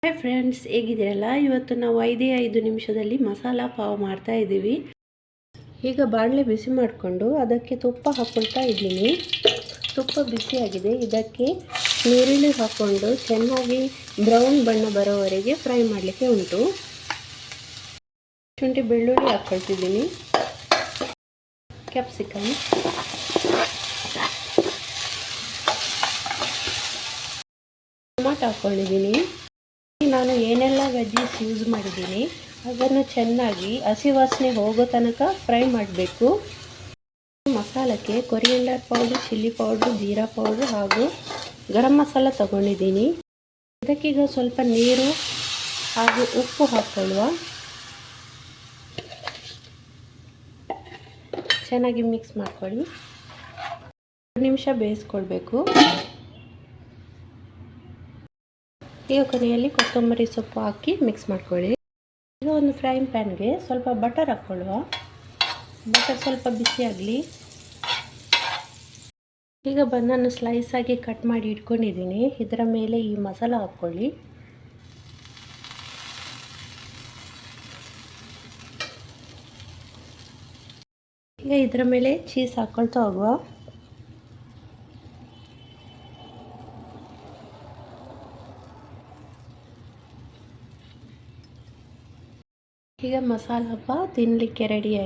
Hi friends, ಹೇಗಿದ್ದೀರಲ್ಲ. ಇವತ್ತು ನಾವು 5 ನಿಮಿಷದಲ್ಲಿ ಮಸಾಲ ಪಾವ್ ಮಾಡ್ತಾ ಇದ್ದೀವಿ. ಈಗ ಬಾಣಲೆ ಬಿಸಿ ಮಾಡಿಕೊಂಡು ಅದಕ್ಕೆ ತುಪ್ಪ ಹಾಕ್ಕೊಳ್ತಾ ಇದ್ದೀನಿ. ತುಪ್ಪ ಬಿಸಿಯಾಗಿದೆ. ಇದಕ್ಕೆ ಈರುಳ್ಳಿ ಹಾಕ್ಕೊಂಡು ಚೆನ್ನಾಗಿ ಬ್ರೌನ್ ಬಣ್ಣ ಬರೋವರೆಗೆ ಫ್ರೈ ಮಾಡಲಿಕ್ಕೆ ಉಂಟು. ಶುಂಠಿ ಬೆಳ್ಳುಳ್ಳಿ ಹಾಕ್ಕೊಳ್ತಿದ್ದೀನಿ. ಕ್ಯಾಪ್ಸಿಕಮ್, ಟೊಮಾಟೊ ಹಾಕ್ಕೊಂಡಿದ್ದೀನಿ. ನಾನು ಏನೆಲ್ಲ ವೆಜ್ಜೀಸ್ ಯೂಸ್ ಮಾಡಿದ್ದೀನಿ ಅದನ್ನು ಚೆನ್ನಾಗಿ ಹಸಿ ವಾಸನೆ ಹೋಗೋ ತನಕ ಫ್ರೈ ಮಾಡಬೇಕು. ಮಸಾಲಕ್ಕೆ ಕೊರಿಯಂಡರ್ ಪೌಡ್ರ್, ಚಿಲ್ಲಿ ಪೌಡ್ರು, ಜೀರಾ ಪೌಡ್ರು ಹಾಗೂ ಗರಂ ಮಸಾಲ ತಗೊಂಡಿದ್ದೀನಿ. ಇದಕ್ಕೀಗ ಸ್ವಲ್ಪ ನೀರು ಹಾಗೂ ಉಪ್ಪು ಹಾಕ್ಕೊಳ್ಳುವ. ಚೆನ್ನಾಗಿ ಮಿಕ್ಸ್ ಮಾಡ್ಕೊಳ್ಳಿ. 2 ನಿಮಿಷ ಬೇಯಿಸ್ಕೊಳ್ಬೇಕು. ಈಗ ಕೊನೆಯಲ್ಲಿ ಕೊತ್ತಂಬರಿ ಸೊಪ್ಪು ಹಾಕಿ ಮಿಕ್ಸ್ ಮಾಡ್ಕೊಳ್ಳಿ. ಈಗ ಒಂದು ಫ್ರೈಯಿಂಗ್ ಪ್ಯಾನ್ಗೆ ಸ್ವಲ್ಪ ಬಟರ್ ಹಾಕ್ಕೊಳ್ಳುವ. ಬಟರ್ ಸ್ವಲ್ಪ ಬಿಸಿಯಾಗಲಿ. ಈಗ ಬನ್ನನ್ನು ಸ್ಲೈಸ್ ಆಗಿ ಕಟ್ ಮಾಡಿ ಇಟ್ಕೊಂಡಿದ್ದೀನಿ. ಇದರ ಮೇಲೆ ಈ ಮಸಾಲ ಹಾಕ್ಕೊಳ್ಳಿ. ಈಗ ಇದರ ಮೇಲೆ ಚೀಸ್ ಹಾಕ್ಕೊಳ್ತಾ ಹೋಗುವ. ಈಗ ಮಸಾಲ ಹಬ್ಬ ತಿನ್ನಲಿಕ್ಕೆ ರೆಡಿ